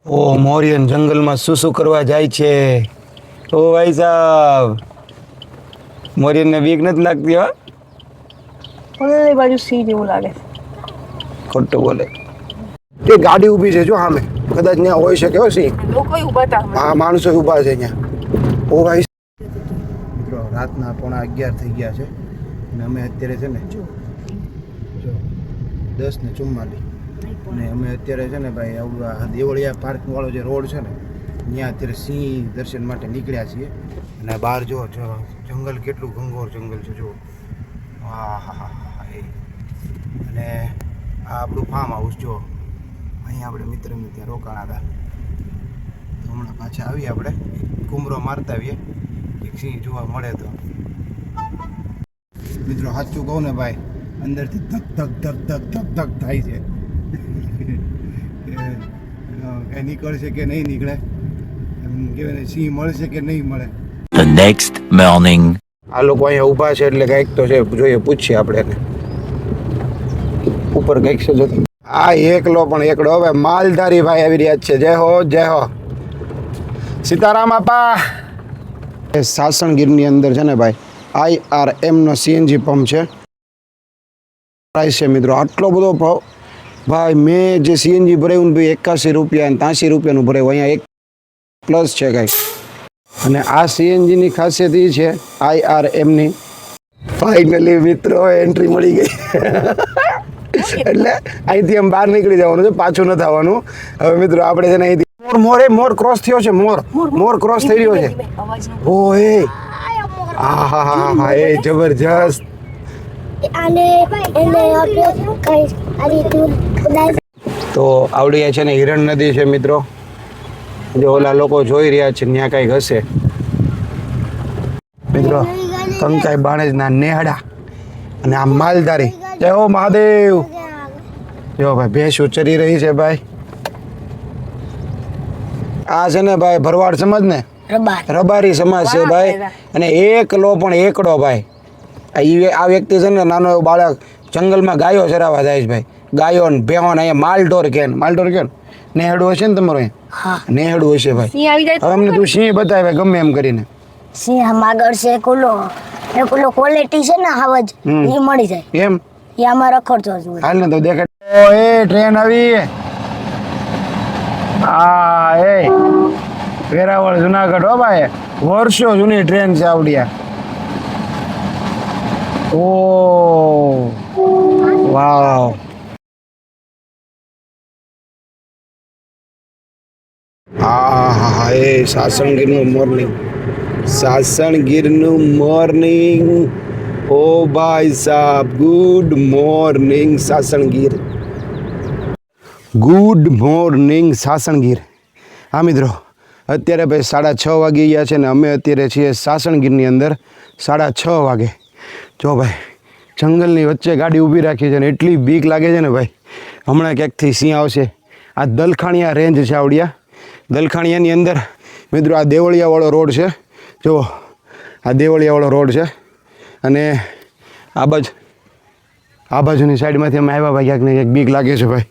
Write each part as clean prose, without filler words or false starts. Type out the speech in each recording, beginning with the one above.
ઓ મોરિયન જંગલમાં શું કરવા જાય છે? ઓ ભાઈ સાહેબ, મોરિયનને બીક નથી લાગતી? હો, ઓલી બાજુ સી જેવું લાગે છે. ખોટું બોલે. એ ગાડી ઊભી છે જો સામે, કદાચ ત્યાં હોઈ શકે. હો સિંહ, લોકો ઊભા હતા. હા માણસો ઊભા છે અહીંયા. ઓ ભાઈ મિત્રો, રાતના 11:30 થઈ ગયા છે અને અમે અત્યારે છે ને જો 10:44 અને અમે અત્યારે છે ને ભાઈ આ દેવળિયા પાર્ક વાળો જે રોડ છે ને ત્યાં અત્યારે સિંહ દર્શન માટે નીકળ્યા છીએ. અને બહાર જો જંગલ કેટલું ઘનઘોર જંગલ છે જો. હા હા હા એ. અને આ આપણું ફાર્મ હાઉસ જો, અહીંયા આપણે મિત્રને ત્યાં રોકાણા હતા. તો હમણાં પાછા આવીએ, આપણે કુમરો મારતા આવીએ, એક સિંહ જોવા મળે તો. મિત્રો સાચું કહું ને ભાઈ, અંદરથી ધક ધક ધક ધક ધક ધક થાય છે. કંઈ નીકળશે કે નહીં નીકળે, એમ કહેવાય ને, સિંહ મળશે કે નહીં મળે. The next morning. આ લોકો અહીંયા ઊભા છે એટલે કંઈક તો છે, જોઈએ, પૂછીએ આપણે એને. ઉપર કંઈક છે જો. આ એકલો પણ એકડો હવે માલધારી ભાઈ આવી રહ્યા છે. જય હો જય હો, સીતારામ આપા. એ સાસણગીરની અંદર છે ને ભાઈ IRM નો CNG પંપ છે. પ્રાઇસ છે મિત્રો આટલો બધો ભાવ. ભાઈ મેં જે CNG ભરાયું ને ભાઈ 81 રૂપિયા અને 83 રૂપિયાનું ભરાયું. અહીંયા એક પ્લસ છે કાંઈ. અને આ CNG ની ખાસિયત એ છે IRM ની. ફાઇનલી મિત્રો એન્ટ્રી મળી ગઈ. એટલે અહીંથી આમ બહાર નીકળી જવાનું છે, પાછું નથી આવવાનું. હવે મિત્રો આપણે છે ને અહીંથી મોર ક્રોસ થયો છે. મોર ક્રોસ થઈ રહ્યો છે. ઓ એ હા હા હા હા, એ જબરજસ્ત. તો આવડી છે ને હિરણ નદી છે મિત્રો. જો ઓલા લોકો જોઈ રહ્યા છે, ત્યાં કંઈક હશે મિત્રો. કંકાઈ બાણેજના નેહડા અને આ માલધારી. જય હો મહાદેવ. જો ભાઈ ભેંસ ઉચરી રહી છે ભાઈ. આ છે ને ભાઈ ભરવાડ સમાજ ને, રબારી સમાજ છે ભાઈ. અને એકલો પણ એકડો ભાઈ. આ વ્યક્તિ છે ને, નાનો એવો બાળક જંગલમાં ગાયો ચરાવવા જાય છે ભાઈ. ગાયો ને ભેહો ને અહીંયા માલઢોર કે નેહડું હશે ને તમારું? નેહડું હશે ભાઈ. હવે અમને તું સિંહ બતાવે ગમે એમ કરીને. સિંહ આગળ છે કોલો ક્વોલિટી છે ને હાવજ એ મળી જાય એમ. એ આમાં રખડતો જ હોય. હાલ ને તો દેખાય. ઓ એ ટ્રેન આવી. હા એ વેરાવળ જુનાગઢ હો ભાઈ, વર્ષો જૂની ટ્રેન છે આવડિયા. ઓ વાવ. હા એ સાસણગીરનું મોર્નિંગ. ઓ ભાઈ સાહેબ, good morning Sasan Gir. Good morning Sasan Gir. હા મિત્રો, અત્યારે ભાઈ 6:30 વાગી ગયા છે ને અમે અત્યારે છીએ સાસણગીરની અંદર 6:30 વાગે. જો ભાઈ જંગલની વચ્ચે ગાડી ઊભી રાખી છે ને એટલી બીક લાગે છે ને ભાઈ, હમણાં ક્યાંકથી સિંહ આવશે. આ દલખાણીયા રેન્જ છે આવડિયા. દલખાણીયાની અંદર મિત્રો આ દેવળિયાવાળો રોડ છે. જો આ દેવળિયાવાળો રોડ છે. અને આ બાજુની સાઈડમાંથી અમે આવ્યા ભાઈ, ક્યાંક ને ક્યાંક બીક લાગે છે ભાઈ.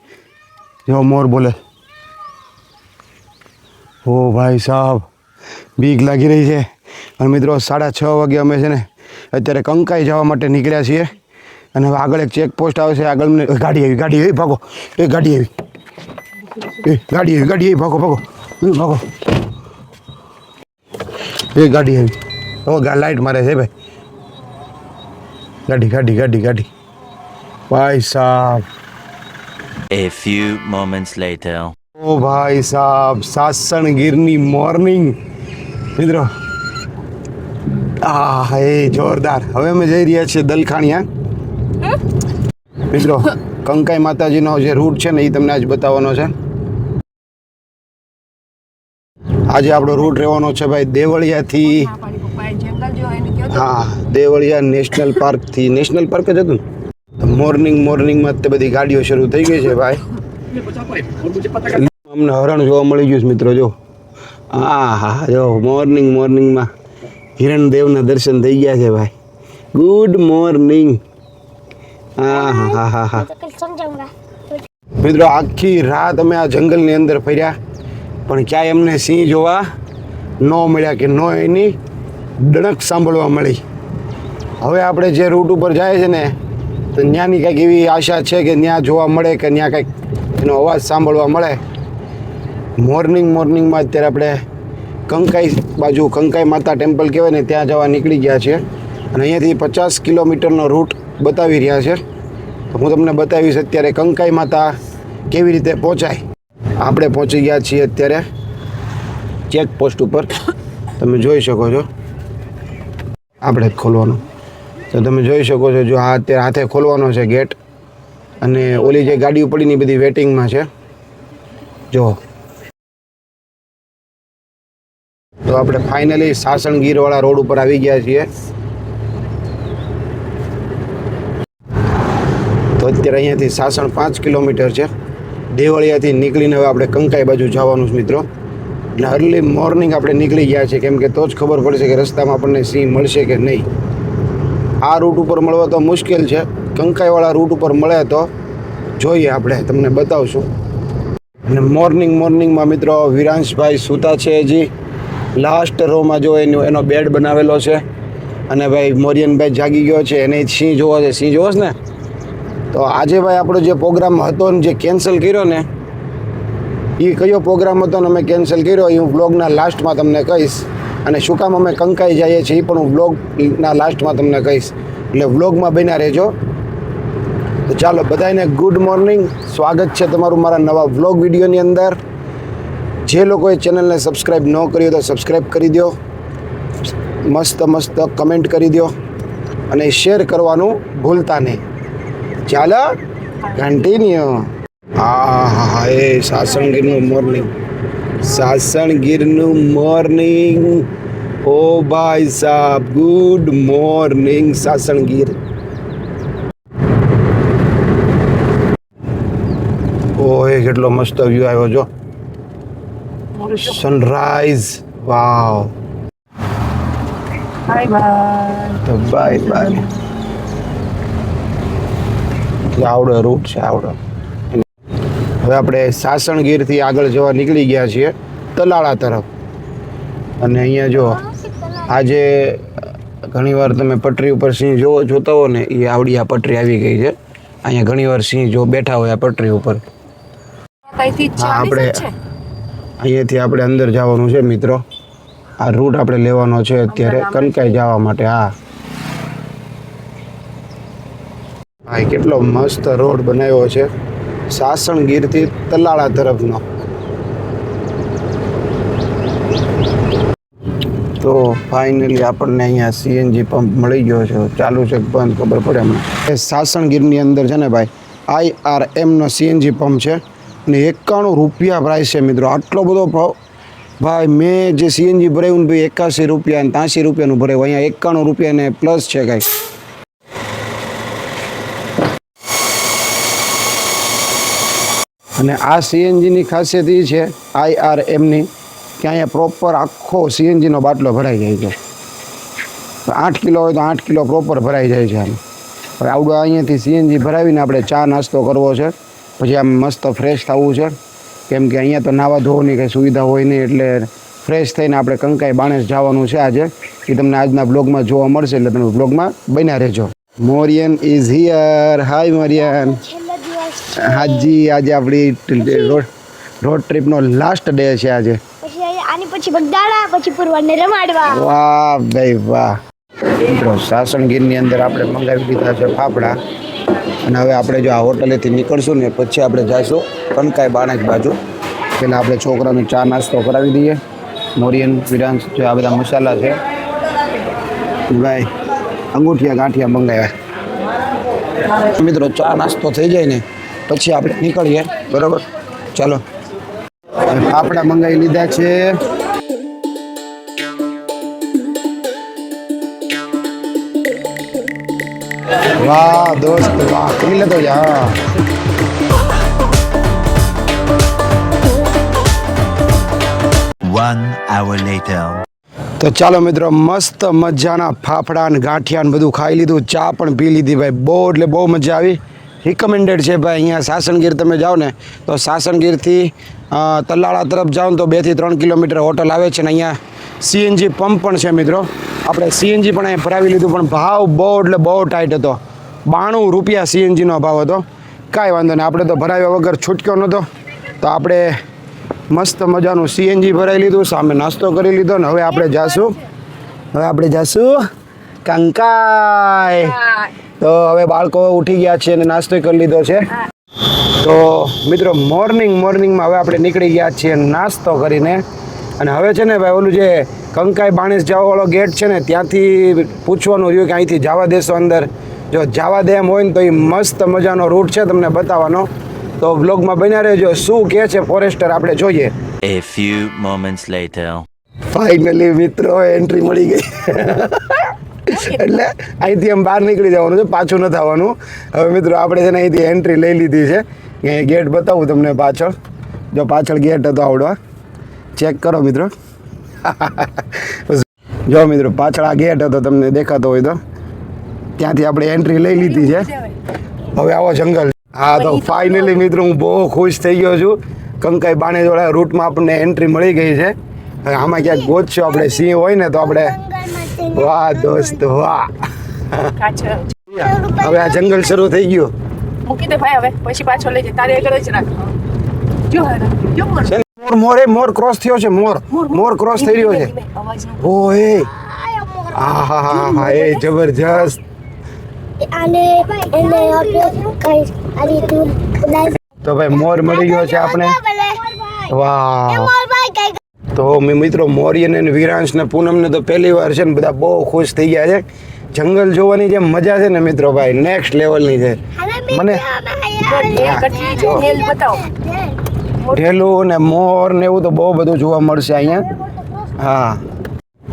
જો મોર બોલે. ઓ ભાઈ સાહેબ, બીક લાગી રહી છે. અને મિત્રો 6:30 વાગે અમે છે ને અત્યારે કંકાઈ જવા માટે નીકળ્યા છીએ. અને હવે આગળ એક ચેકપોસ્ટ આવે છે. આગળ ગાડી આવી ભાગો. એ ગાડી આવી ભાગો. એ ગાડી આવી. હવે લાઈટ મારે છે ભાઈ. ગાડી ભાઈ સાહેબ. A few moments later. ઓ ભાઈ સાહેબ, સાસણગીરની મોર્નિંગ મિત્રો. એ જોરદાર. હવે અમે જઈ રહ્યા છીએ દલખાણીયા મિત્રો. કંકાઈ માતાજીનો જે રૂટ છે ને એ તમને આજ બતાવવાનો છે. આજે આપણો રૂટ રહેવાનો છે ભાઈ દેવળિયાથી. હા, દેવળિયા નેશનલ પાર્કથી. નેશનલ પાર્ક જ હતું ને. મોર્નિંગમાં તે બધી ગાડીઓ શરૂ થઈ ગઈ છે ભાઈ. અમને હરણ જોવા મળી ગયું છે મિત્રો. જો હા જો મોર્નિંગમાં હિરણદેવના દર્શન થઈ ગયા છે ભાઈ. Good morning. હા મિત્રો, આખી રાત અમે આ જંગલની અંદર ફર્યા પણ ક્યાંય એમને સિંહ જોવા ન મળ્યા કે ન એની ડણક સાંભળવા મળી. હવે આપણે જે રૂટ ઉપર જાય છે ને તો ત્યાંની કંઈક એવી આશા છે કે ત્યાં જોવા મળે કે ત્યાં કંઈક એનો અવાજ સાંભળવા મળે. મોર્નિંગમાં અત્યારે આપણે કંકાઈ બાજુ કંકાઈ માતા ટેમ્પલ કહેવાય ને ત્યાં જવા નીકળી ગયા છે અને અહીંયાથી 50 કિલોમીટરનો રૂટ બતાવી રહ્યા છે. તો હું તમને બતાવીશ અત્યારે કંકાઈ માતા કેવી રીતે પહોંચાય. આપણે પહોંચી ગયા છીએ અત્યારે ચેકપોસ્ટ ઉપર. તમે જોઈ શકો છો, આપણે જ ખોલવાનું. તો તમે જોઈ શકો છો, જો આ અત્યારે હાથે ખોલવાનો છે ગેટ અને ઓલી જે ગાડીઓ પડીને બધી વેટિંગમાં છે. જો તો આપણે ફાઇનલી સાસણગીરવાળા રોડ ઉપર આવી ગયા છીએ. તો અત્યારે અહીંયાથી સાસણ 5 કિલોમીટર છે. દેવળિયાથી નીકળીને હવે આપણે કંકાઈ બાજુ જવાનું છે મિત્રો. એટલે અર્લી મોર્નિંગ આપણે નીકળી ગયા છે, કેમ કે તો જ ખબર પડશે કે રસ્તામાં આપણને સિંહ મળશે કે નહીં. આ રૂટ ઉપર મળવો તો મુશ્કેલ છે. કંકાઈવાળા રૂટ ઉપર મળે તો જોઈએ, આપણે તમને બતાવશું. અને મોર્નિંગમાં મિત્રો વિરાંશભાઈ સૂતા છે. હજી લાસ્ટ રોમાં જો એનો બેડ બનાવેલો છે અને ભાઈ મોરિયનભાઈ જાગી ગયો છે. એને સિંહ જોવો છે. સિંહ જોવો છે ને? તો આજે ભાઈ આપણો જે પ્રોગ્રામ હતો ને જે કેન્સલ કર્યો ને, એ કયો પ્રોગ્રામ હતો ને અમે કેન્સલ કર્યો એ હું બ્લોગના લાસ્ટમાં તમને કહીશ. અને શું કામ અમે કંકાઈ જઈએ છીએ એ પણ હું બ્લોગના લાસ્ટમાં તમને કહીશ. એટલે બ્લોગમાં બન્યા રહેજો. તો ચાલો બધાને ગુડ મોર્નિંગ. સ્વાગત છે તમારું મારા નવા બ્લોગ વિડીયોની અંદર. જે લોકોએ ચેનલને સબસ્ક્રાઈબ ન કરી હોય તો સબસ્ક્રાઈબ કરી દો, મસ્ત કમેન્ટ કરી દો અને શેર કરવાનું ભૂલતા નહીં. ચાલો કન્ટિન્યુ. હા એ સાસણગીરનું મોર્નિંગ. ઓ ભાઈ સાહેબ, ગુડ મોર્નિંગ સાસણગીર. ઓય કેટલો મસ્ત વ્યૂ આવ્યો જો, સનરાઈઝ. વાવ. બાય. આવડો રૂટ છે આવડો. હવે આપણે સાસણગીરથી આગળ જવા નીકળી ગયા છીએ તલાળા તરફ. અને અહીંયા જો આજે ઘણીવાર તમે પટરી ઉપર સિંહ જોતા હો ને, એ આવડી આ પટરી આવી ગઈ છે. અહીંયા ઘણીવાર સિંહ જો બેઠા હોય આ પટરી ઉપર. આપણે અહીંયાથી આપણે અંદર જવાનું છે મિત્રો. આ રૂટ આપણે લેવાનો છે અત્યારે કંકાઈ જવા માટે. હા ભાઈ કેટલો મસ્ત રોડ બનાવ્યો છે સાસણગીરથી તલાળા તરફનો. તો ફાઇનલી આપણને અહીંયા સીએનજી પંપ મળી ગયો છે. ચાલુ છે બંધ ખબર પડે હમણાં. એ સાસણગીરની અંદર છે ને ભાઈ IRMનો સીએનજી પંપ છે અને 91 રૂપિયા પ્રાઇસ છે મિત્રો. આટલો બધો ભાવ ભાઈ. મેં જે સીએનજી ભરાયું ને ભાઈ 81 રૂપિયા અને 83 રૂપિયાનું ભરાયું. અહીંયા 91 રૂપિયા ને પ્લસ છે કાંઈ. અને આ સીએનજીની ખાસિયત એ છે IRMની કે અહીંયા પ્રોપર આખો સીએનજીનો બાટલો ભરાઈ જાય છે. 8 કિલો હોય તો 8 કિલો પ્રોપર ભરાઈ જાય છે. આમ હવે આવડું અહીંયાથી સીએનજી ભરાવીને આપણે ચા નાસ્તો કરવો છે, પછી આમ મસ્ત ફ્રેશ થવું છે. કેમ કે અહીંયા તો નાવા ધોવાની કંઈ સુવિધા હોય નહીં, એટલે ફ્રેશ થઈને આપણે કંકાઈ બાણેસ જવાનું છે આજે. એ તમને આજના બ્લોગમાં જોવા મળશે, એટલે તમે બ્લોગમાં બન્યા રહેજો. મોરિયન ઇઝ હિયર. હાય મોરિયન. હાજી આજે આપણી રોડ ટ્રીપનો લાસ્ટ ડે છે આજે. પછી બગદાણા, પછી પૂર્વાને રમાડવા. વાહ ભાઈ વાહ. મિત્રો સાસણગીરની અંદર આપણે મંગાવી દીધા છે ફાફડા. અને હવે આપણે જો આ હોટલેથી નીકળશું ને પછી આપણે જઈશું કંકાઈ બાણેજ બાજુ. પહેલાં આપણે છોકરાને ચા નાસ્તો કરાવી દઈએ. મોરિયન વિરાંશ જો આ બધા મસાલા છે ભાઈ. અંગૂઠિયા ગાંઠિયા મંગાવ્યા. મિત્રો ચા નાસ્તો થઈ જાય ને પછી આપણે નીકળીએ, બરાબર? ચાલો ફાફડા મંગાવી લીધા છે. વાહ દોસ્ત વાહ. પી લેતો જા. 1 hour later. તો ચાલો મિત્રો મસ્ત મજાના ફાફડા ને ગાંઠિયા ને બધું ખાઈ લીધું. ચા પણ પી લીધી ભાઈ. બહુ એટલે બહુ મજા આવી. રિકમેન્ડેડ છે ભાઈ. અહીંયા સાસણગીર તમે જાઓ ને તો સાસણગીરથી તલાળા તરફ જાઓ ને તો 2 થી 3 કિલોમીટર હોટલ આવે છે ને અહીંયા સીએનજી પંપ પણ છે મિત્રો. આપણે સીએનજી પણ અહીંયા ભરાવી લીધું, પણ ભાવ બહુ એટલે બહુ ટાઈટ હતો. 92 રૂપિયા સીએનજીનો ભાવ હતો. કાંઈ વાંધો નહીં, આપણે તો ભરાવ્યા વગર છૂટક્યો નહોતો, તો આપણે મસ્ત મજાનું સીએનજી ભરાઈ લીધું, સામે નાસ્તો કરી લીધો ને હવે આપણે જાશું કંકાઈ. તો હવે બાળકો ઉઠી ગયા છે અને નાસ્તો કરી લીધો છે. તો મિત્રો મોર્નિંગમાં હવે આપણે નીકળી ગયા છીએ નાસ્તો કરીને. અને હવે છે ને ભાઈ ઓલું જે કંકાઈ બાણેશ જવાવાળો ગેટ છે ને ત્યાંથી પૂછવાનું રહ્યું કે અહીંથી જવા દેશો અંદર. જો જવા દે એમ હોય ને તો એ મસ્ત મજાનો રૂટ છે તમને બતાવવાનો. તો બ્લોગમાં બન્યા રહેજો, શું કહે છે ફોરેસ્ટર આપણે જોઈએ. A few moments later. Finally મિત્રો એન્ટ્રી મળી ગઈ. એટલે અહીંથી આમ બહાર નીકળી જવાનું છે, પાછું નથી આવવાનું. હવે મિત્રો આપણે છે ને અહીંથી એન્ટ્રી લઈ લીધી છે. ગેટ બતાવું તમને પાછળ. જો પાછળ ગેટ હતો આવડો, ચેક કરો મિત્રો. જો મિત્રો પાછળ આ ગેટ હતો, તમને દેખાતો હોય તો ત્યાંથી આપણે એન્ટ્રી લઈ લીધી છે. હવે આવો જંગલ. હા તો ફાઇનલી મિત્રો હું બહુ ખુશ થઈ ગયો છું. કંકાઈ બાણેજવાળા રૂટમાં આપણને એન્ટ્રી મળી ગઈ છે. હવે આમાં ક્યાંક ગોતશું આપણે, સિંહ હોય ને તો આપણે. વાહ દોસ્ત વાહ. હવે આ જંગલ શરૂ થઈ ગયું. મૂકી દે ભાઈ, હવે પછી પાછો લઈ જાય, તારે આગળ જ રાખ. જો મોર. મોર ક્રોસ થયો છે. મોર ક્રોસ થઈ રહ્યો છે. ઓય આહા એ જબરજસ્ત. તો ભાઈ મોર મળી ગયો છે આપણે. વાહ. તો મિત્રો મોરિયન અને વિરાંશ ને પૂનમ ને તો પહેલી વાર છે ને બધા બહુ ખુશ થઈ ગયા છે. જંગલ જોવાની જે મજા છે ને મિત્રો ભાઈ નેક્સ્ટ લેવલની છે. મને ઢેલું ને મોર ને એવું તો બહુ બધું જોવા મળશે અહીંયા. હા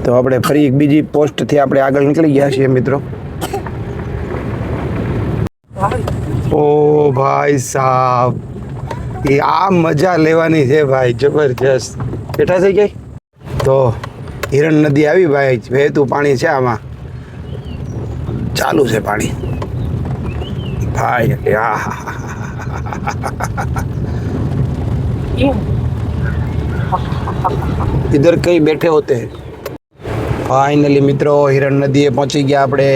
તો આપણે ફરી એક બીજી પોસ્ટથી આપણે આગળ નીકળી ગયા છીએ મિત્રો. ઓ ભાઈ સાહેબ, એ આ મજા લેવાની છે ભાઈ, જબરજસ્ત. બેઠા થઈ ગઈ તો હિરણ નદી આવી ભાઈ, વહેતું પાણી છે આમાં, ચાલુ છે પાણી ભાઈ. इधर कहीं बैठे होते हैं. फाइनली મિત્રો હિરણ નદીએ પહોંચી ગયા આપણે.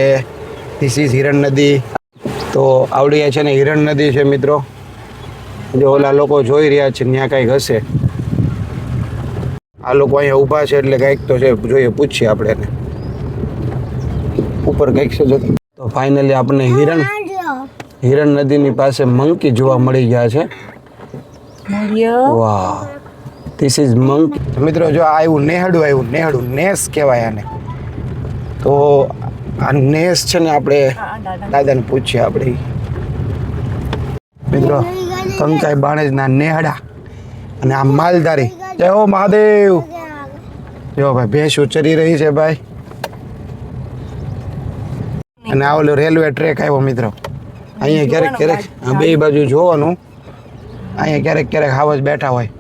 ધીસ ઇઝ હિરણ નદી. તો આવડી છે ને હિરણ નદી છે મિત્રો. જો ઓલા લોકો જોઈ રહ્યા છે ત્યાં કંઈક હશે. આ લોકો અહીંયા ઊભા છે એટલે કંઈક તો છે, જોઈએ પૂછીએ આપણે એને. ઉપર કંઈક છે. તો ફાઇનલી આપણને હિરણ નદીની પાસે મંકી જોવા મળી ગયા છે. વાહ, ધીસ ઇઝ મંકી. મિત્રો જો આવ્યું નેહડું નેસ કહેવાય આને. તો આ નેસ છે ને આપણે દાદાને પૂછીએ આપણે. મિત્રો કંકાઈ બાણેજના નેહડા અને આ માલધારી. જય હો મહાદેવ. જો ભાઈ ભેંસ ઉચરી રહી છે ભાઈ. અને આ ઓલો રેલવે ટ્રેક આવ્યો મિત્રો. અહીંયા ક્યારેક બે બાજુ જોવાનું. અહીંયા ક્યારેક હાવજ બેઠા હોય.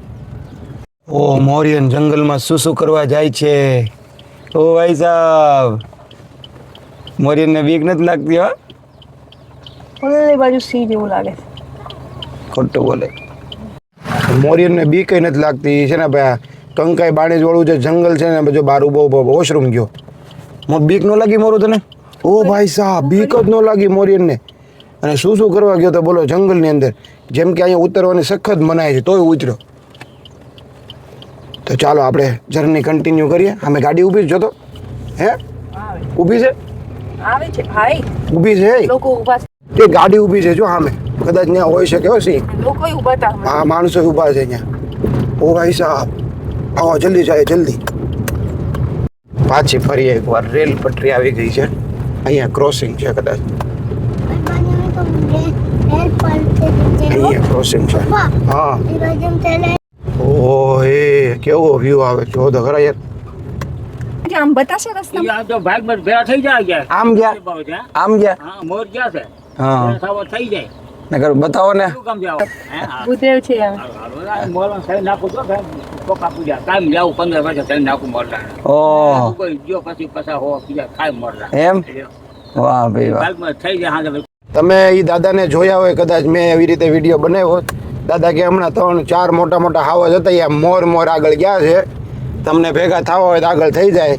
ઓ મોરિયન જંગલમાં શું કરવા જાય છે. ઓ ભાઈ સાહેબ, મોરિયનને બીક નથી લાગતી? હો ઓલી બાજુ સિંહ જેવું લાગે છે. ખોટું બોલે. મોરિયનને બીક કઈ નથી લાગતી છે ને ભાઈ. કંકાઈ બાણેજ વાળું જે જંગલ છે ને બધું બાર ઉભો વોશરૂમ ગયો. બીક ન લાગી મોરું તને? ઓ ભાઈ સાહેબ, બીક જ ન લાગી મોરિયનને. અને શું કરવા ગયો તો બોલો જંગલની અંદર. જેમ કે અહીંયા ઉતરવાની સખત મનાય છે તોય ઉતર્યો. તો ચાલો આપણે જર્ની કન્ટિન્યુ કરીએ. અમે ગાડી ઊભી જ જોતો. હે ઊભી છે? આવે છે ભાઈ, ઊભી છે. લોકો ઊભા છે. કે ગાડી ઊભી છે જો સામે. કદાચ ત્યાં હોઈ શકે હો સિંહ. લોકો ઊભા હતા. હા માણસો ઊભા છે અહીંયા. ઓ ભાઈ સાહેબ, આવો જલ્દી જાય જલ્દી. પાછી ફરી એકવાર રેલ પટરી આવી ગઈ છે. અહીંયા ક્રોસિંગ છે કદાચ. અહીંયા ક્રોસિંગ છે. હા. ઓહ એ કેવો વ્યૂ આવે જો તો ખરા યાર. આમ બતાશે રસ્તા. આ તો ભાગ પર ભેળા થઈ જાય. આમ ગયા. હા મોર ગયા છે. હા સાવો થઈ જાય. નકર બતાવો ને. શું કામ જાવ? ભૂદેવ છે આમ. મોરન થઈ નાખું તો કોકા પૂજા કામ જાવ 15 વર્ષ થઈ નાખું મોરલા. ઓહ કોઈ જો પછી પછા હો બીજા કાઈ મોરલા. એમ? વાહ ભાઈ વાહ. ભાગ પર થઈ જાય. હા તમે એ દાદાને જોયા હોય કદાચ, મેં એવી રીતે વિડીયો બનાવ્યો દાદા કે હમણાં 3-4 મોટા મોટા હાવજ હતા એ મોર આગળ ગયા છે, તમને ભેગા થવા હોય તો આગળ થઈ જાય.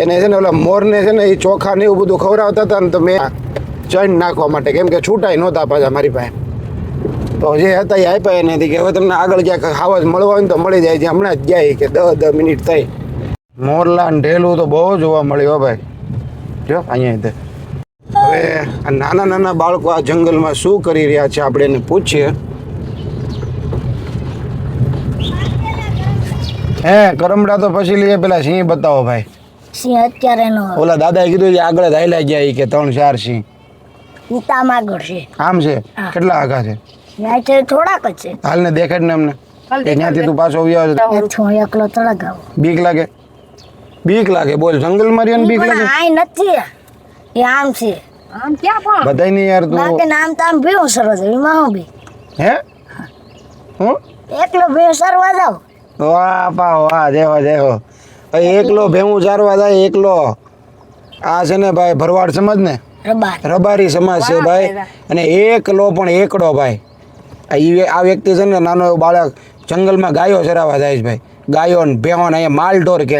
એને છે ને ઓલા મોરને છે ને એ ચોખા ને એવું બધું ખવડાવતા હતા ને તો મેં ચણ નાખવા માટે, કેમ કે છૂટાઈ નહોતા પાછા મારી પાસે, તો જે હતા એ આપ્યા એને કે હવે તમને આગળ ક્યાંક હાવજ મળવા હોય ને તો મળી જાય છે. હમણાં જ ગયા કે 10 મિનિટ થઈ. મોરલા ને ઢેલું તો બહુ જોવા મળ્યો ભાઈ, જો અહીંયા. હવે આ નાના નાના બાળકો આ જંગલમાં શું કરી રહ્યા છે આપણે એને પૂછીએ. હે કરમડા તો પછી લઈએ, પેલા સિંહ બતાવો ભાઈ. સિંહ અત્યારે નો ઓલા દાદાએ કીધું કે આગળ હાલ્યા ગયા ઈ કે 3-4 સિંહ ઈતામ આગળ છે. આમ છે? કેટલા આગા છે? ત્યાંથી થોડાક જ છે. હાલ ને દેખાડ ને અમને કે ત્યાંથી તું પાછો આવ્યો છે. ત્યાંથી હું એકલો તળગાવ. બીક લાગે? બીક લાગે? બોલ, જંગલમાં રહ્યો ને બીક લાગે? આ નથી, એ આમ છે. આમ ક્યાં પણ બધાય નહીં યાર તું. બાકી નામ તો આમ ભેવું સરસ છે, એમાં હું બી હે હું એકલો ભેવું સરવા જાવ. વાહ પા વાહ, જેવો જેવો એકલો ભેવું ચારવા જાય એકલો. આ છે ને ભાઈ ભરવાડ સમાજ ને, રબાર રબારી સમાજ છે ભાઈ, અને એકલો પણ એકડો ભાઈ. આ વ્યક્તિ છે ને નાનો એવો બાળક જંગલમાં ગાયો ચરાવવા જાય છે ભાઈ. ગાયો ને ભેહો ને અહીંયા માલઢોર કે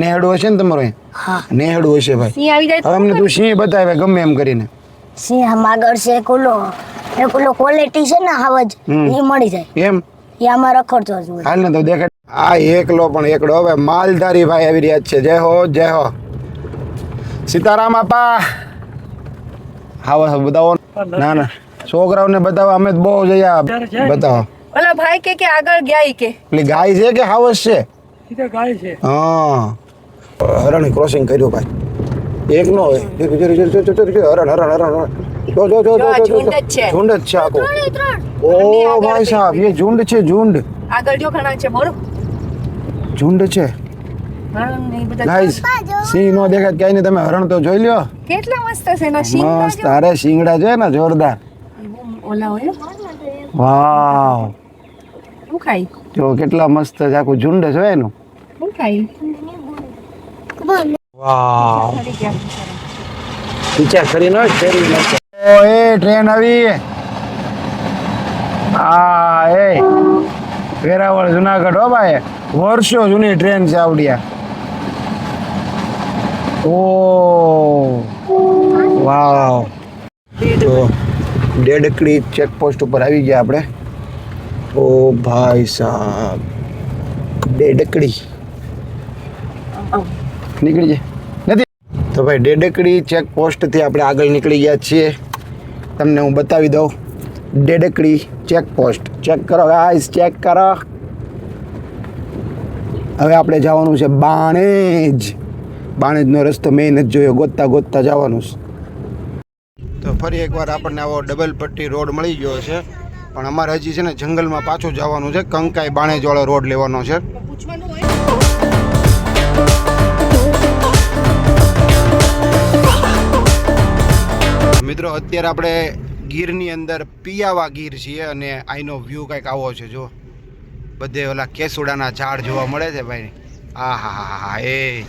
નેહડું હશે ને તમારું અહીંયા? હા, નેહડું હશે ભાઈ. સિંહ આવી જાય હવે અમને તું સિંહ બતાવે ગમે એમ કરીને. સિંહ આમ આગળ છે. કુલો ક્વોલિટી છે ને હાવજ, એ મળી જાય. એમ એ આમાં રખડતો જ હોય. હાલ ને તો દેખાય. આ એકલો પણ એકડો હવે માલધારી ભાઈ આવી રહ્યા છે. જય હો જય હો. સીતારામ આપા. હા બતાવો. ના ના છોકરાઓને બતાવો, અમે તો બહુ જયા. બતાવો. ઓલા ભાઈ કે આગળ ગયા ઈ કે પેલી ગાય છે કે હાવસ છે? ગાય છે. હા, હરણ ક્રોસિંગ કર્યું ભાઈ. એક નો હોય. હરણ જો ઝુંડ જ છે. ઝુંડ જ છે આખું. ઓ ભાઈ સાહેબ, એ ઝુંડ છે, ઝુંડ. આગળ જો ઘણા છે, બોલો. ઝુંડ છે ગાઈસ. સિંહ નો દેખાય ક્યાંય નહીં, તમે હરણ તો જોઈ લ્યો. કેટલા મસ્ત છે એનો સિંગ. મસ્ત. અરે શિંગડા છે ને જોરદાર. ઓલા હોય વાવ, શું ખાઈ જો કેટલા મસ્ત છે, આખું ઝુંડ છે એનું. શું ખાઈ વાવ, વિચાર કરીને ફેરવી નાખે. ઓ એ ટ્રેન આવી. હા એ વેરાવળ જુનાગઢ હો ભાઈ, વર્ષો જૂની ટ્રેન છે આવડિયા. ઓ વાવ. તો ડેડકડી ચેકપોસ્ટ ઉપર આવી ગયા આપણે. ઓ ભાઈ સાહેબ, ડેડકડી નીકળી જાય નથી. તો ભાઈ ડેડકડી ચેકપોસ્ટથી આપણે આગળ નીકળી ગયા છીએ. તમને હું બતાવી દઉં. ડેડકડી ચેકપોસ્ટ ચેક કરો ગાઈસ, ચેક કરો. હવે આપણે જવાનું છે બાણેજ. બાણેજનો રસ્તો મેં નથી જોયો, ગોતતા જવાનું છે. તો ફરી એકવાર આપણને આવો ડબલ પટ્ટી રોડ મળી ગયો છે, પણ અમારે હજી છે ને જંગલમાં પાછું જવાનું છે. કંકાઈ બાણેજવાળો રોડ લેવાનો છે. મિત્રો અત્યારે આપણે ગીરની અંદર પિયાવા ગીર છીએ, અને અહીંનો વ્યૂ કંઈક આવો છે. જો બધે ઓલા કેસુડાના ઝાડ જોવા મળે છે ભાઈ. આ હા, એ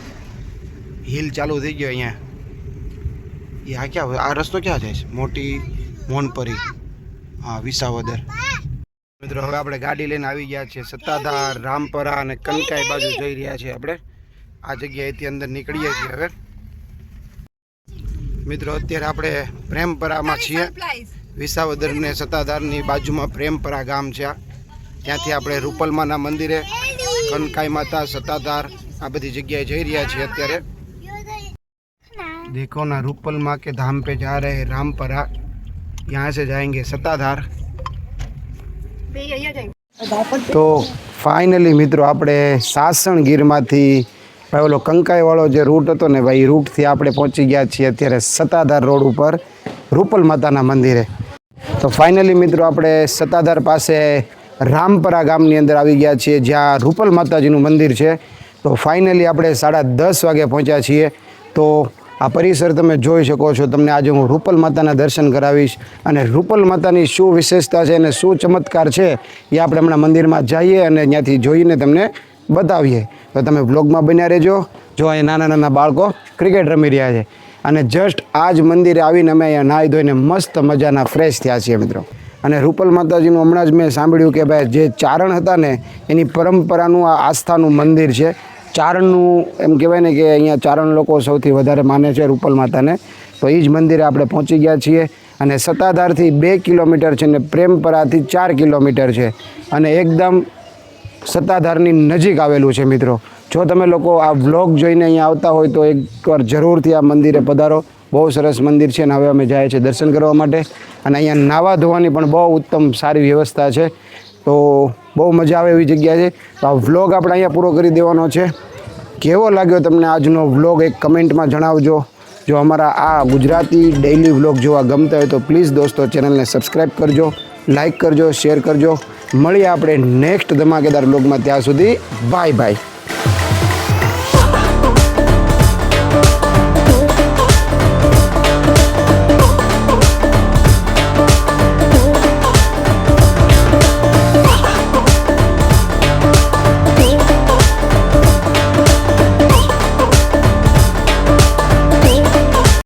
હિલ ચાલુ થઈ ગયો અહીંયા. એ આ ક્યાં, આ રસ્તો ક્યાં જાય છે? મોટી મોનપરી, હા વિસાવદર. મિત્રો હવે આપણે ગાડી લઈને આવી ગયા છીએ સત્તાધાર, રામપરા અને કનકાઈ બાજુ જઈ રહ્યા છીએ આપણે. આ જગ્યાએથી અંદર નીકળીએ છીએ હવે. મિત્રો અત્યારે આપણે પ્રેમપરામાં છીએ. વિસાવદર ને સત્તાધારની બાજુમાં પ્રેમપરા ગામ છે. ત્યાંથી આપણે રૂપલમાના મંદિરે, કનકાઈ માતા, સત્તાધાર આ બધી જગ્યાએ જઈ રહ્યા છીએ અત્યારે. देखो ना रूपल माँ के धाम पे जा रहे हैं रामपरा, यहाँ से जाएंगे सत्ताधार. તો ફાઇનલી મિત્રો આપણે સાસણગીરમાંથી ભાઈ ઓલો કંકાઈવાળો જે રૂટ હતો ને ભાઈ, એ રૂટથી આપણે પહોંચી ગયા છીએ અત્યારે સત્તાધાર રોડ ઉપર રૂપલ માતાના મંદિરે. તો ફાઇનલી મિત્રો આપણે સત્તાધાર પાસે રામપરા ગામની અંદર આવી ગયા છીએ, જ્યાં રૂપલ માતાજીનું મંદિર છે. તો ફાઇનલી આપણે 10:30 વાગે પહોંચ્યા છીએ. તો આ પરિસર તમે જોઈ શકો છો. તમને આજે હું રૂપલ માતાના દર્શન કરાવીશ, અને રૂપલ માતાની શું વિશેષતા છે અને શું ચમત્કાર છે એ આપણે હમણાં મંદિરમાં જઈએ અને ત્યાંથી જોઈને તમને બતાવીએ. તો તમે વ્લોગમાં બન્યા રહેજો. જો અહીંયા નાના બાળકો ક્રિકેટ રમી રહ્યા છે, અને જસ્ટ આ જ મંદિરે આવીને અમે અહીંયા નાહી ધોઈને મસ્ત મજાના ફ્રેશ થયા છીએ મિત્રો. અને રૂપલ માતાજીનું હમણાં જ મેં સાંભળ્યું કે ભાઈ જે ચારણ હતા ને એની પરંપરાનું આ આસ્થાનું મંદિર છે. ચારણનું એમ કહેવાય ને કે અહીંયા ચારણ લોકો સૌથી વધારે માને છે રૂપલ માતાને. તો એ જ મંદિરે આપણે પહોંચી ગયા છીએ અને સત્તાધારથી 2 કિલોમીટર છે ને પ્રેમપરાથી 4 કિલોમીટર છે અને એકદમ સત્તાધારની નજીક આવેલું છે મિત્રો. જો તમે લોકો આ વ્લોગ જોઈને અહીંયા આવતા હોય તો એકવાર જરૂરથી આ મંદિરે પધારો. બહુ સરસ મંદિર છે અને હવે અમે જાય છે દર્શન કરવા માટે. અને અહીંયા નાવા ધોવાની પણ બહુ ઉત્તમ સારી વ્યવસ્થા છે. તો બહુ મજા આવે એવી જગ્યા છે. તો આ વ્લોગ આપણે અહીંયા પૂરો કરી દેવાનો છે. કેવો લાગ્યો તમને આજનો વ્લોગ એક કમેન્ટમાં જણાવજો. જો અમારા આ ગુજરાતી ડેઇલી વ્લોગ જોવા ગમતા હોય તો પ્લીઝ દોસ્તો ચેનલને સબસ્ક્રાઈબ કરજો, લાઇક કરજો, શેર કરજો. મળીએ આપણે નેક્સ્ટ ધમાકેદાર વ્લોગમાં. ત્યાં સુધી બાય બાય.